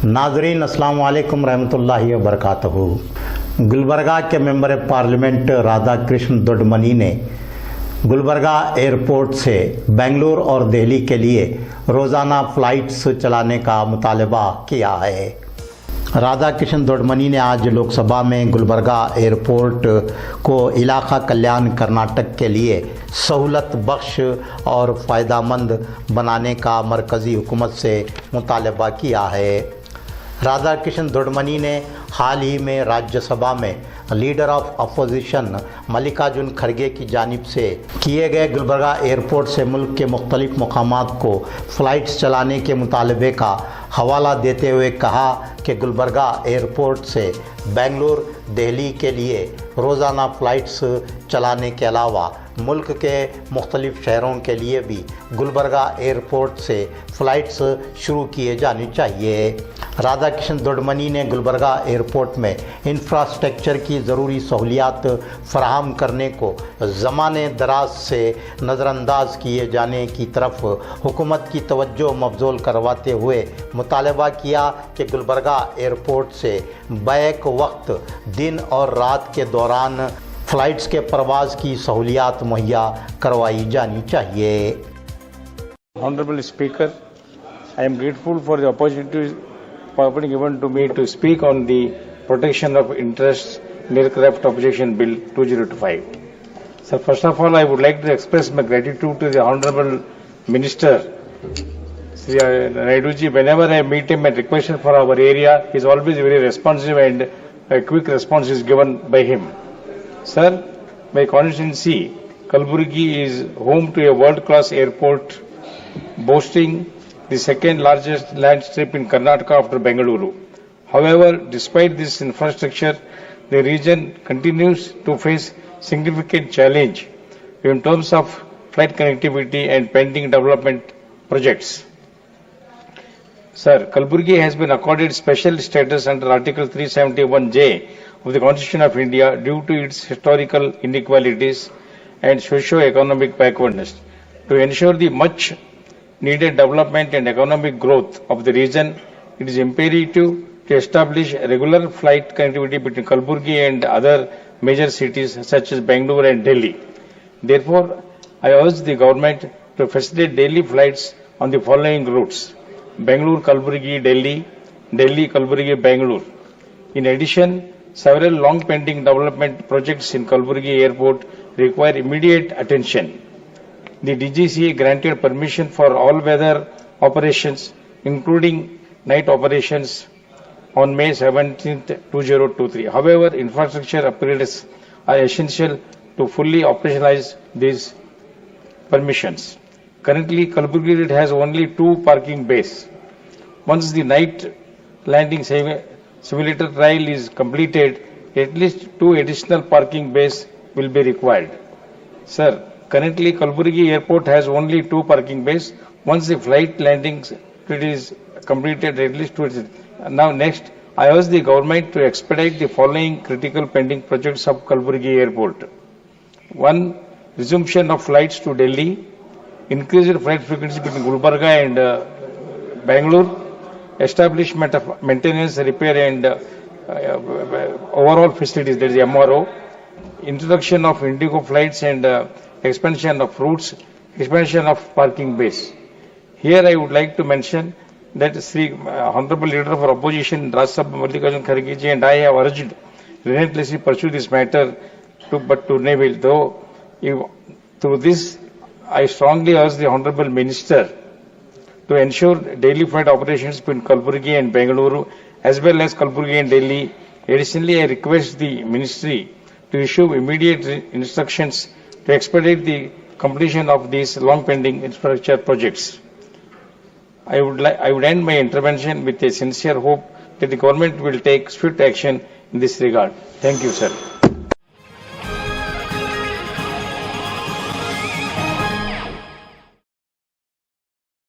नाजरीन अस्सलाम वालेकुम रहमतुल्लाहि व बरकातहू। गुलबर्गा के मेंबर पार्लियामेंट राधा कृष्ण दोडमनी ने गुलबर्गा एयरपोर्ट से बेंगलुरु और दिल्ली के लिए रोज़ाना फ़्लाइट्स चलाने का मुतालबा किया है। राधा कृष्ण दोडमनी ने आज लोकसभा में गुलबर्गा एयरपोर्ट को इलाका कल्याण कर्नाटक के लिए सहूलत बख्श और फ़ायदामंद बनाने का मरकज़ी हुकूमत से मुतालबा किया है। राधा कृष्ण दोडमनी ने हाल ही में राज्यसभा में लीडर ऑफ अपोजिशन मल्लिकार्जुन खड़गे की जानिब से किए गए गुलबर्गा एयरपोर्ट से मुल्क के मुख्तलिफ मकामात को फ़्लाइट्स चलाने के मुतालबे का हवाला देते हुए कहा कि गुलबर्गा एयरपोर्ट से बेंगलुरु दिल्ली के लिए रोज़ाना फ़्लाइट्स चलाने के अलावा मुल्क के मुख्तलिफ शहरों के लिए भी गुलबर्गा एयरपोर्ट से फ़्लाइट्स शुरू किए जानी चाहिए। राधा कृष्ण दोडमनी ने गुलबर्गा एयरपोर्ट में इंफ्रास्ट्रक्चर की ज़रूरी सहूलियात फराहम करने को ज़माने दराज से नज़रअंदाज किए जाने की तरफ हुकूमत की तवज्जो मबज़ूल करवाते हुए मुतालबा किया कि गुलबर्गा एयरपोर्ट से बैक वक्त दिन और रात के दौरान फ़्लाइट्स के परवाज़ की सहूलियात मुहैया करवाई जानी चाहिए। Honorable Speaker, I am grateful for the opportunity given to me to speak on the protection of interests in Aircraft Objection Bill 2025. So first of all, I would like to express my gratitude to the Honorable Minister, Sri Naiduji. Whenever I meet him and request for our area, he is always very responsive and a quick response is given by him. Sir, my constituency, Kalburgi, is home to a world-class airport boasting the second largest land strip in Karnataka after Bengaluru. However, despite this infrastructure, the region continues to face significant challenge in terms of flight connectivity and pending development projects. Sir, Kalburgi has been accorded special status under Article 371J of the Constitution of India due to its historical inequalities and socio-economic backwardness. To ensure the much needed development and economic growth of the region, it is imperative to establish regular flight connectivity between Kalburgi and other major cities such as Bangalore and Delhi. Therefore, I urge the government to facilitate daily flights on the following routes: Bangalore, Kalburgi, Delhi, Delhi, Kalburgi, Bangalore. In addition, several long pending development projects in Kalburgi Airport require immediate attention. The DGCA granted permission for all-weather operations, including night operations, on May 17, 2023. However, infrastructure upgrades are essential to fully operationalize these permissions. Currently, Kalburgi has only 2 parking bays. Once the night landing simulator trial is completed, at least 2 additional parking bays will be required. Sir, currently Kalburgi Airport has only 2 parking bays. Once the flight landing is completed, at least 2. Now next, I urge the government to expedite the following critical pending projects of Kalburgi Airport. 1. Resumption of flights to Delhi, increased flight frequency between Gulbarga and Bangalore, establishment of maintenance, repair and overall facilities, that is MRO, introduction of Indigo flights and expansion of routes, expansion of parking bays. Here I would like to mention that Sri Honorable Leader of Opposition, Rajya Sabha Mallikarjun Kharge ji, and I have urged relentlessly pursue this matter but to no avail. Though through this, I strongly urge the Honorable Minister to ensure daily flight operations between Kalburgi and Bengaluru as well as Kalburgi and Delhi. Additionally, I request the Ministry to issue immediate instructions to expedite the completion of these long pending infrastructure projects. I would end my intervention with a sincere hope that the government will take swift action in this regard. Thank you, sir.